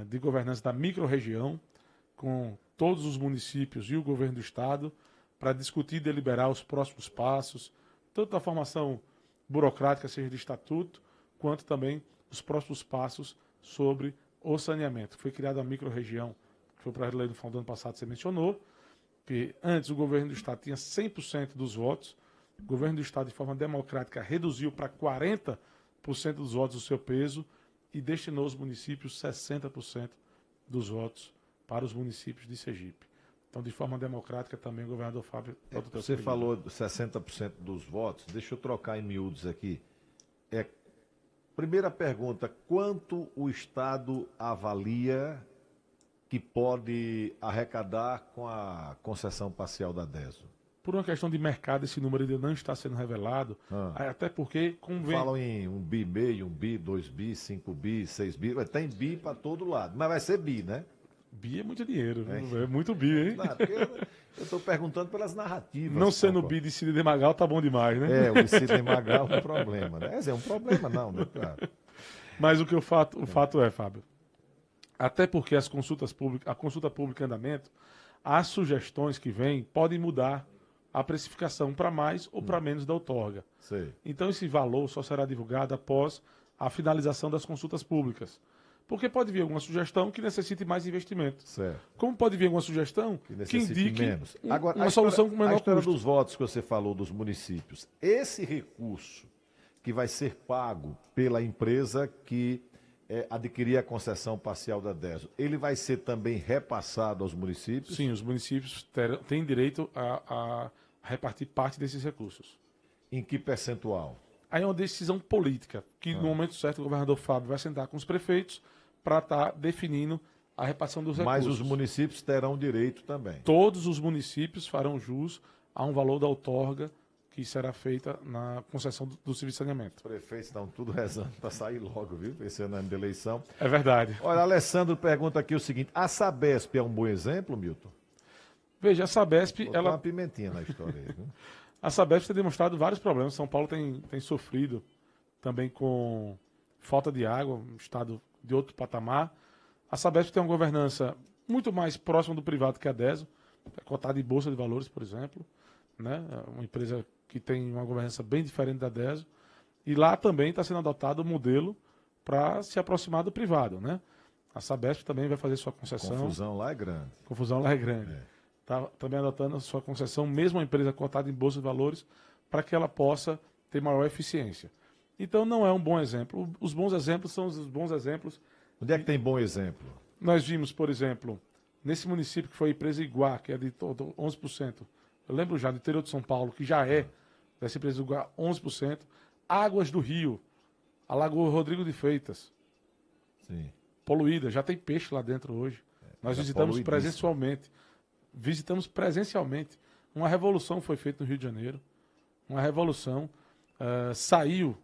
de governança da microrregião, com todos os municípios e o governo do estado, para discutir e deliberar os próximos passos, tanto da formação burocrática, seja de estatuto, quanto também os próximos passos sobre o saneamento. Foi criada a microrregião, que foi o projeto de lei do final do ano passado, você mencionou, que antes o governo do estado tinha 100% dos votos, o governo do estado, de forma democrática, reduziu para 40% dos votos o seu peso e destinou aos municípios 60% dos votos para os municípios de Sergipe. Então, de forma democrática, também o governador Fábio... Você falou de 60% dos votos, deixa eu trocar em miúdos aqui. Primeira pergunta, quanto o Estado avalia que pode arrecadar com a concessão parcial da DESO? Por uma questão de mercado, esse número ainda não está sendo revelado, até porque... Falam em 1,5 bi, 1 bi, 2 bi, 5 bi, 6 bi, tem bi para todo lado, mas vai ser bi, né? Bi é muito dinheiro, é muito bi, hein? Não, eu estou perguntando pelas narrativas. Não sendo bi de Sidney Magal, tá bom demais, né? O de Sidney Magal é um problema, né? É um problema não, né, cara? Mas o fato é, Fábio, até porque a consulta pública em andamento, as sugestões que vêm podem mudar a precificação para mais ou para menos da outorga. Sei. Então esse valor só será divulgado após a finalização das consultas públicas. Porque pode vir alguma sugestão que necessite mais investimento. Certo. Como pode vir alguma sugestão que indique menos. Agora, uma solução com menor custo. A história dos votos que você falou dos municípios, esse recurso que vai ser pago pela empresa que adquirir a concessão parcial da DESO, ele vai ser também repassado aos municípios? Sim, os municípios têm direito a repartir parte desses recursos. Em que percentual? Aí é uma decisão política, que no momento certo o governador Fábio vai sentar com os prefeitos para estar definindo a repartição dos recursos. Mas os municípios terão direito também? Todos os municípios farão jus a um valor da outorga que será feita na concessão do serviço de saneamento. Os prefeitos estão tudo rezando para sair logo, viu? Esse ano de eleição. É verdade. Olha, Alessandro pergunta aqui o seguinte, a Sabesp é um bom exemplo, Milton? Veja, a Sabesp... Botou uma pimentinha na história aí, viu? A Sabesp tem demonstrado vários problemas. São Paulo tem sofrido também com falta de água, um estado de outro patamar. A Sabesp tem uma governança muito mais próxima do privado que a DESO, é cotada em Bolsa de Valores, por exemplo, né? É uma empresa que tem uma governança bem diferente da DESO. E lá também está sendo adotado o modelo para se aproximar do privado, né? A Sabesp também vai fazer sua concessão. Confusão lá é grande. Confusão lá é grande. Está também adotando a sua concessão, mesmo a empresa cotada em Bolsa de Valores, para que ela possa ter maior eficiência. Então não é um bom exemplo. Os bons exemplos são os bons exemplos. Onde é que tem bom exemplo? Nós vimos, por exemplo, nesse município que foi a empresa Iguá, que é de todo 11%. Eu lembro já do interior de São Paulo, que já é dessa empresa Iguá 11%. Águas do Rio, a Lagoa Rodrigo de Freitas, Sim. poluída, já tem peixe lá dentro hoje. Nós visitamos presencialmente. Uma revolução foi feita no Rio de Janeiro. Uma revolução saiu,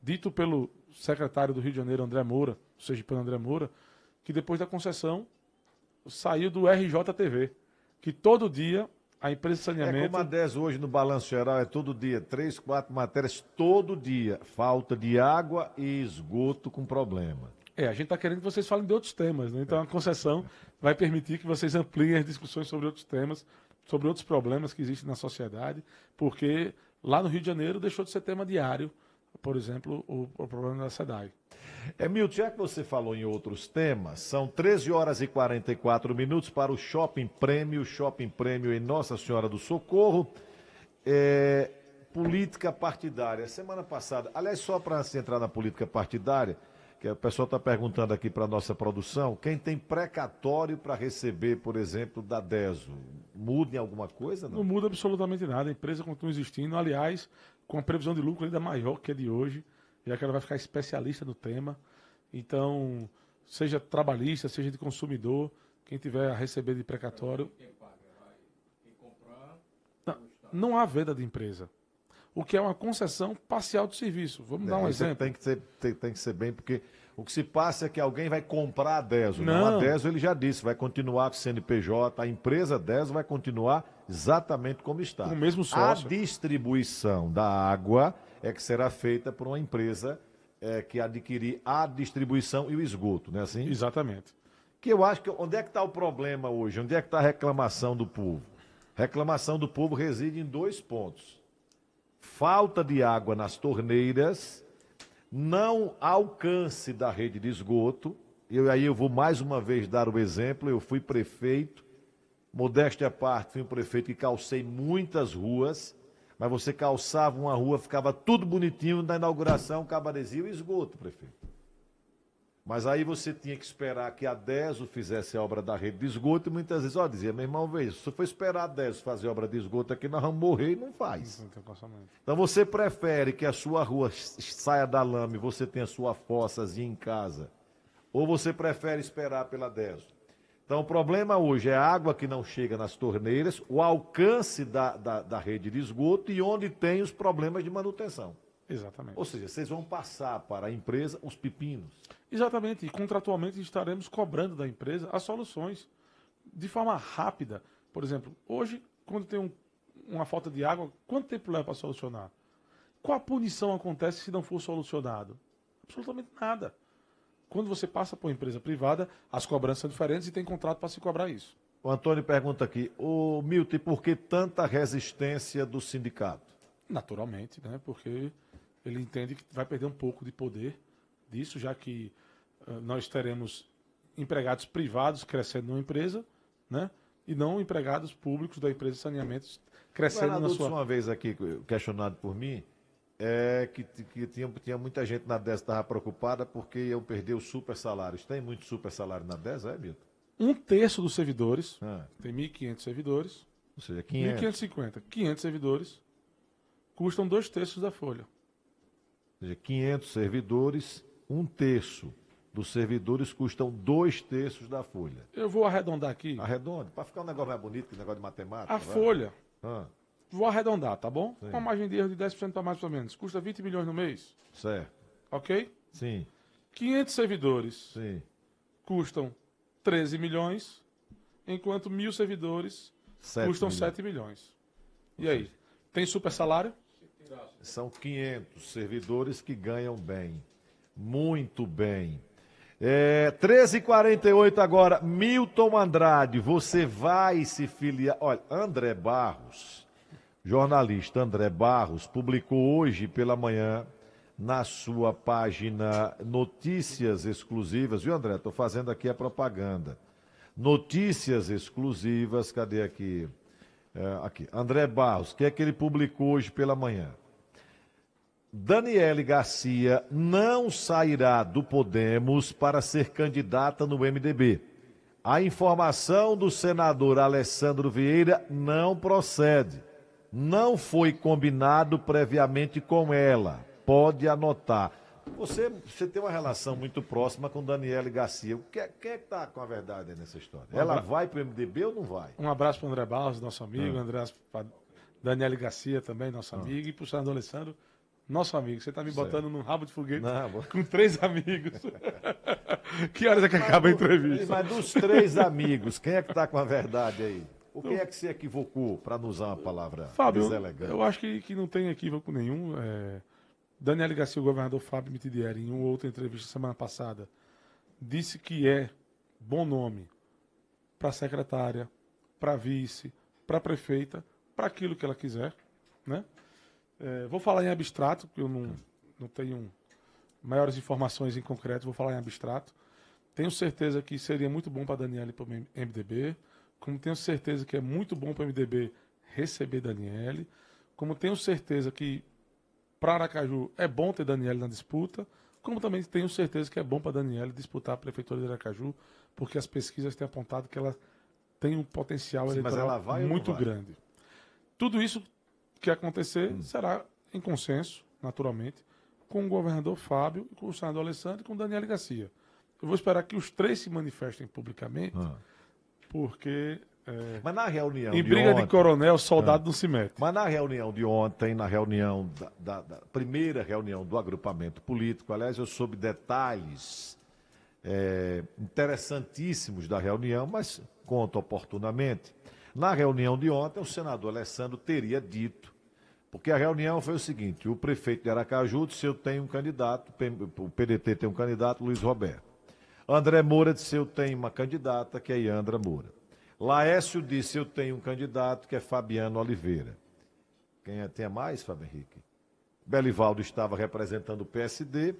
dito pelo secretário do Rio de Janeiro, André Moura, o sergipano André Moura, que depois da concessão saiu do RJTV, que todo dia a empresa de saneamento... É como a 10 hoje no Balanço Geral, é todo dia, 3, 4 matérias, todo dia. Falta de água e esgoto com problema. A gente está querendo que vocês falem de outros temas, né? Então a concessão vai permitir que vocês ampliem as discussões sobre outros temas, sobre outros problemas que existem na sociedade, porque lá no Rio de Janeiro deixou de ser tema diário, por exemplo, o problema da SEDAI. Milton, já que você falou em outros temas, são 13 horas e 44 minutos para o Shopping Prêmio em Nossa Senhora do Socorro. Política partidária. Semana passada, aliás, só para se entrar na política partidária, que o pessoal está perguntando aqui para a nossa produção, quem tem precatório para receber, por exemplo, da DESO, muda em alguma coisa? Não muda absolutamente nada, a empresa continua existindo, aliás, com a previsão de lucro ainda maior que a de hoje, já que ela vai ficar especialista no tema. Então, seja trabalhista, seja de consumidor, quem tiver a receber de precatório... Não há venda de empresa. O que é uma concessão parcial de serviço. Vamos dar um exemplo. Tem que ser bem, porque o que se passa é que alguém vai comprar a DESO. Não, a DESO, ele já disse, vai continuar com o CNPJ, a empresa DESO vai continuar exatamente como está. Com o mesmo sócio. A distribuição da água é que será feita por uma empresa que adquirir a distribuição e o esgoto, não é assim? Exatamente. Que eu acho que onde é que está o problema hoje? Onde é que está a reclamação do povo? Reclamação do povo reside em 2 pontos. Falta de água nas torneiras, não alcance da rede de esgoto. Aí eu vou mais uma vez dar o exemplo, eu fui prefeito, modéstia à parte, fui um prefeito que calcei muitas ruas, mas você calçava uma rua, ficava tudo bonitinho, na inauguração, cabarezinho e esgoto, prefeito. Mas aí você tinha que esperar que a DESO fizesse a obra da rede de esgoto e muitas vezes, dizia, meu irmão, veja, se for esperar a DESO fazer obra de esgoto aqui, nós vamos morrer e não faz. Então você prefere que a sua rua saia da lama e você tenha sua fossazinha em casa, ou você prefere esperar pela DESO? Então o problema hoje é a água que não chega nas torneiras, o alcance da rede de esgoto e onde tem os problemas de manutenção. Exatamente. Ou seja, vocês vão passar para a empresa os pepinos. Exatamente, e contratualmente estaremos cobrando da empresa as soluções de forma rápida. Por exemplo, hoje, quando tem uma falta de água, quanto tempo leva para solucionar? Qual a punição acontece se não for solucionado? Absolutamente nada. Quando você passa por uma empresa privada, as cobranças são diferentes e tem contrato para se cobrar isso. O Antônio pergunta aqui, Milton, por que tanta resistência do sindicato? Naturalmente, né? Porque ele entende que vai perder um pouco de poder disso, já que nós teremos empregados privados crescendo na empresa, né? E não empregados públicos da empresa de saneamento crescendo na sua... Uma vez aqui, questionado por mim, que tinha muita gente na DES que estava preocupada porque iam perder os super salários. Tem muito super salário na DES, Milton? 1/3 dos servidores, tem 1.500 servidores, ou seja, 500. 500 servidores, custam 2/3 da folha. Ou seja, 500 servidores, 1/3 dos servidores custam 2/3 da folha. Eu vou arredondar aqui. Arredonde, para ficar um negócio mais bonito que o negócio de matemática. A folha, vou arredondar, tá bom? Sim. Com uma margem de erro de 10% para mais ou menos. Custa 20 milhões no mês. Certo. Ok? Sim. 500 servidores Sim. custam 13 milhões, enquanto 1.000 servidores custam 7 milhões. E aí? Tem super salário? São 500 servidores que ganham bem. Muito bem. 13h48 agora. Milton Andrade, você vai se filiar. Olha, André Barros, jornalista André Barros, publicou hoje pela manhã na sua página Notícias Exclusivas. Viu, André? Estou fazendo aqui a propaganda. Notícias Exclusivas, cadê aqui? Aqui, André Barros, que é que ele publicou hoje pela manhã? Daniele Garcia não sairá do Podemos para ser candidata no MDB. A informação do senador Alessandro Vieira não procede. Não foi combinado previamente com ela. Pode anotar. Você tem uma relação muito próxima com Daniele Garcia. Quem é que está com a verdade aí nessa história? Ela vai para o MDB ou não vai? Um abraço para o André Barros, nosso amigo, para Daniele Garcia também, nosso amigo, e para o senador Alessandro, nosso amigo. Você está me botando num rabo de foguete com 3 amigos. Que horas é que acaba a entrevista? Mas dos 3 amigos, quem é que está com a verdade aí? O que é que se equivocou, para não usar uma palavra deselegante? Eu acho que não tem equívoco nenhum. Daniele Garcia, o governador Fábio Mitidieri, em uma outra entrevista semana passada, disse que é bom nome para secretária, para vice, para prefeita, para aquilo que ela quiser, né? Vou falar em abstrato, porque eu não tenho maiores informações em concreto, vou falar em abstrato. Tenho certeza que seria muito bom para a Daniele e para o MDB, como tenho certeza que é muito bom para o MDB receber Daniele, como tenho certeza que para Aracaju é bom ter Daniele na disputa, como também tenho certeza que é bom para Daniele disputar a prefeitura de Aracaju, porque as pesquisas têm apontado que ela tem um potencial eleitoral muito grande. Tudo isso que acontecer será em consenso, naturalmente, com o governador Fábio, com o senador Alessandro e com Daniele Garcia. Eu vou esperar que os 3 se manifestem publicamente, porque... Mas na reunião em briga de coronel, soldado não se mete. Mas na reunião de ontem, na reunião da primeira reunião do agrupamento político, aliás, eu soube detalhes interessantíssimos da reunião, mas conto oportunamente. Na reunião de ontem, o senador Alessandro teria dito, porque a reunião foi o seguinte: o prefeito de Aracaju disse: eu tenho um candidato, o PDT tem um candidato, Luiz Roberto. André Moura disse: eu tenho uma candidata, que é Yandra Moura. Laércio disse: eu tenho um candidato que é Fabiano Oliveira. Tem mais, Fábio Henrique? Belivaldo estava representando o PSD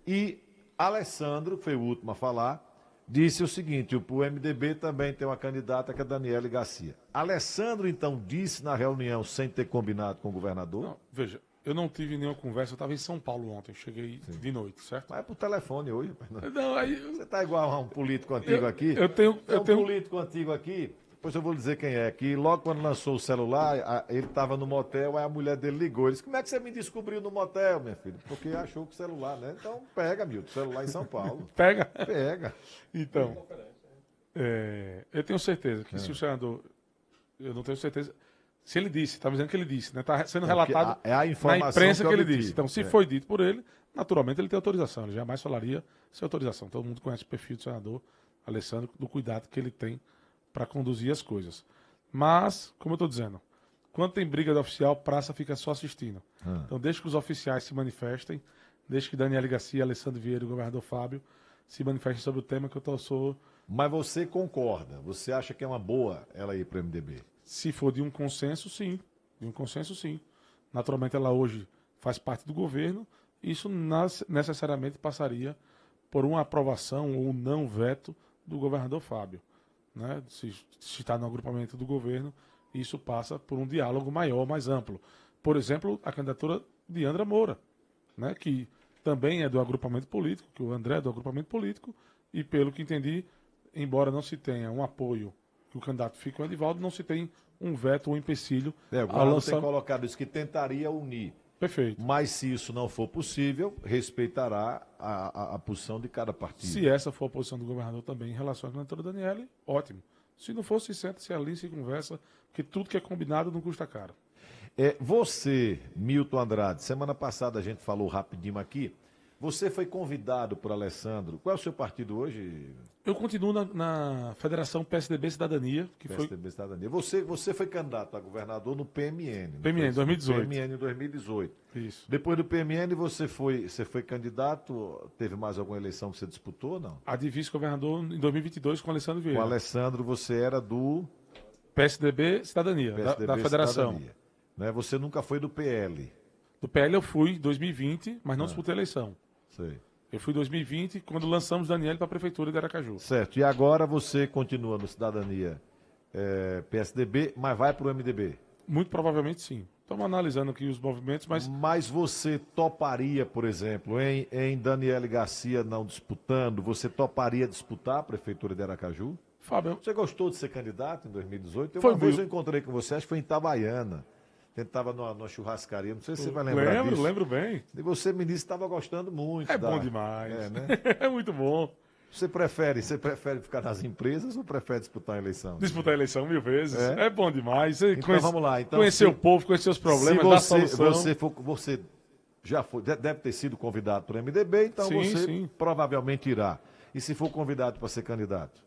e Alessandro, que foi o último a falar, disse o seguinte: o MDB também tem uma candidata que é Daniele Garcia. Alessandro, então, disse na reunião, sem ter combinado com o governador? Não, veja, eu não tive nenhuma conversa, eu estava em São Paulo ontem, cheguei de noite, certo? Mas é por telefone hoje. Não, aí... Você está igual a um político antigo aqui? Eu tenho... político antigo aqui, depois eu vou dizer quem é, que logo quando lançou o celular, ele estava no motel, aí a mulher dele ligou. Ele disse: como é que você me descobriu no motel, minha filha? Porque achou que o celular, né? Então pega, Milton, celular em São Paulo. Pega? Pega. Então, eu tenho certeza que se o senador... Eu não tenho certeza... Se ele disse, está dizendo que ele disse, né? Está sendo relatado a informação na imprensa que ele obtive. disse. Então, se foi dito por ele, naturalmente ele tem autorização. Ele jamais falaria sem autorização. Todo mundo conhece o perfil do senador Alessandro, do cuidado que ele tem para conduzir as coisas. Mas, como eu estou dizendo, quando tem briga de oficial, praça fica só assistindo. Então, deixe que os oficiais se manifestem, deixe que Daniele Garcia, Alessandro Vieira e o governador Fábio se manifestem sobre o tema que eu sou... Mas você concorda? Você acha que é uma boa ela ir para o MDB? Se for de um consenso, sim. De um consenso, sim. Naturalmente, ela hoje faz parte do governo. Isso necessariamente passaria por uma aprovação ou não veto do governador Fábio. Né? Se está no agrupamento do governo, isso passa por um diálogo maior, mais amplo. Por exemplo, a candidatura de Yandra Moura, né? Que também é do agrupamento político, que o André é do agrupamento político, e pelo que entendi, embora não se tenha um apoio que o candidato fique com o Edivaldo, não se tem um veto ou um empecilho. O governador tem colocado isso, que tentaria unir. Perfeito. Mas se isso não for possível, respeitará a posição de cada partido. Se essa for a posição do governador também em relação à candidatura Daniele, ótimo. Se não for, se senta, se alinha, se conversa, porque tudo que é combinado não custa caro. Você, Milton Andrade, semana passada a gente falou rapidinho aqui, você foi convidado por Alessandro. Qual é o seu partido hoje? Eu continuo na Federação PSDB Cidadania. PSDB Cidadania. Você foi candidato a governador no PMN. PMN, 2018. PMN 2018. Isso. Depois do PMN, você foi candidato? Teve mais alguma eleição que você disputou ou não? A de vice-governador em 2022 com o Alessandro Vieira. Com o Alessandro, você era do... PSDB Cidadania, da Federação. Cidadania. Né? Você nunca foi do PL? Do PL eu fui em 2020, mas não disputei a eleição. Sei. Eu fui em 2020, quando lançamos Daniele para a Prefeitura de Aracaju. Certo. E agora você continua no Cidadania PSDB, mas vai para o MDB? Muito provavelmente sim. Estamos analisando aqui os movimentos, mas... Mas você toparia, por exemplo, em Daniele Garcia não disputando, você toparia disputar a Prefeitura de Aracaju? Fábio, Você gostou de ser candidato em 2018? Foi Uma vez meu. eu encontrei com você, acho que foi em Itabaiana. A gente estava numa churrascaria, não sei se você vai lembrar disso. lembro bem. E você me disse que estava gostando muito. É bom demais. É, né? É muito bom. Você prefere ficar nas empresas ou prefere disputar a eleição? Disputar a eleição 1000 vezes. É? É bom demais. Você Então vamos lá. Então, conhecer o povo, conhecer os problemas, dar solução. você já foi, deve ter sido convidado para o MDB, então Sim, você sim. provavelmente irá. E se for convidado para ser candidato?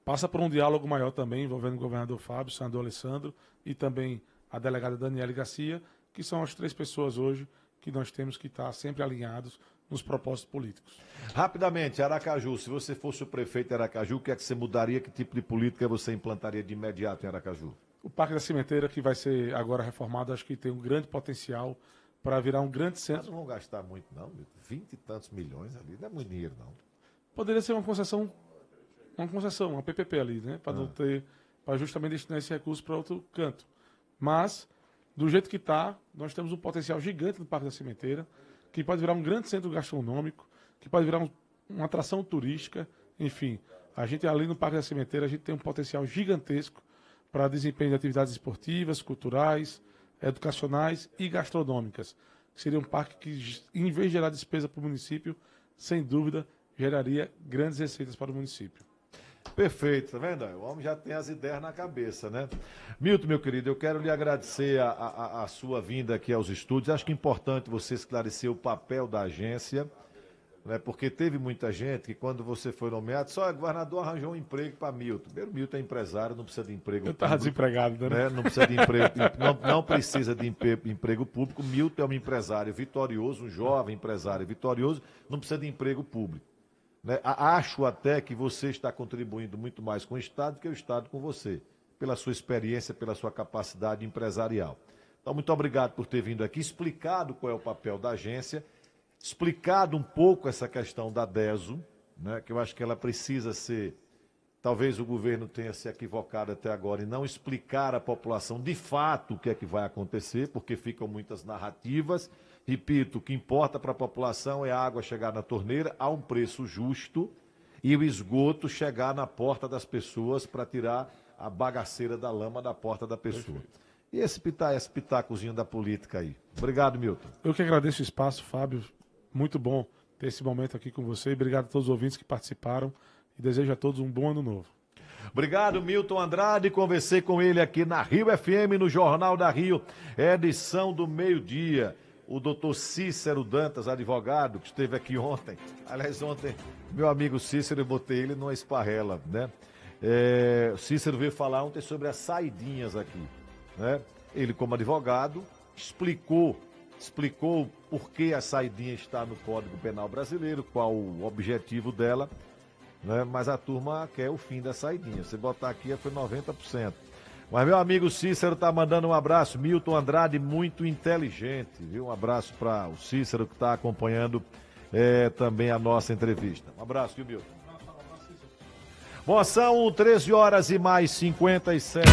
Passa por um diálogo maior também, envolvendo o governador Fábio, o senador Alessandro e também a delegada Daniele Garcia, que são as 3 pessoas hoje que nós temos que estar sempre alinhados nos propósitos políticos. Rapidamente, Aracaju, se você fosse o prefeito de Aracaju, o que é que você mudaria? Que tipo de política você implantaria de imediato em Aracaju? O Parque da Cimenteira, que vai ser agora reformado, acho que tem um grande potencial para virar um grande Mas centro. não vão gastar muito, não. 20 e tantos milhões ali, não é muito dinheiro, não. Poderia ser uma concessão, uma PPP ali, né? Para não ter, para justamente destinar esse recurso para outro canto. Mas, do jeito que está, nós temos um potencial gigante no Parque da Cimenteira, que pode virar um grande centro gastronômico, que pode virar uma atração turística, enfim. A gente ali no Parque da Cimenteira, a gente tem um potencial gigantesco para desempenho de atividades esportivas, culturais, educacionais e gastronômicas. Seria um parque que, em vez de gerar despesa para o município, sem dúvida, geraria grandes receitas para o município. Perfeito, tá vendo? O homem já tem as ideias na cabeça, né? Milton, meu querido, eu quero lhe agradecer a sua vinda aqui aos estúdios. Acho que é importante você esclarecer o papel da agência, né? Porque teve muita gente que quando você foi nomeado, só o governador arranjou um emprego para Milton. Primeiro, Milton é empresário, não precisa de emprego Eu estava público, desempregado, né? Não precisa de emprego, não precisa de emprego público. Milton é um empresário vitorioso, um jovem empresário vitorioso, não precisa de emprego público. Né? Acho até que você está contribuindo muito mais com o Estado do que o Estado com você, pela sua experiência, pela sua capacidade empresarial. Então, muito obrigado por ter vindo aqui, explicado qual é o papel da agência, explicado um pouco essa questão da DESO, né? Que eu acho que ela precisa ser, talvez o governo tenha se equivocado até agora em não explicar à população de fato o que é que vai acontecer, porque ficam muitas narrativas. Repito, o que importa para a população é a água chegar na torneira a um preço justo e o esgoto chegar na porta das pessoas para tirar a bagaceira da lama da porta da pessoa. Perfeito. E esse pitacozinho da política aí. Obrigado, Milton. Eu que agradeço o espaço, Fábio. Muito bom ter esse momento aqui com você. Obrigado a todos os ouvintes que participaram e desejo a todos um bom ano novo. Obrigado, Milton Andrade. Conversei com ele aqui na Rio FM, no Jornal da Rio, edição do meio-dia. O doutor Cícero Dantas, advogado, que esteve aqui ontem. Aliás, ontem, meu amigo Cícero, eu botei ele numa esparrela, né? Cícero veio falar ontem sobre as saidinhas aqui, né? Ele, como advogado, explicou por que a saidinha está no Código Penal Brasileiro, qual o objetivo dela, né? Mas a turma quer o fim da saidinha. Se botar aqui, foi 90%. Mas meu amigo Cícero tá mandando um abraço. Milton Andrade, muito inteligente, viu? Um abraço para o Cícero que está acompanhando também a nossa entrevista. Um abraço, viu, Milton? Bom, são 13 horas e mais 57.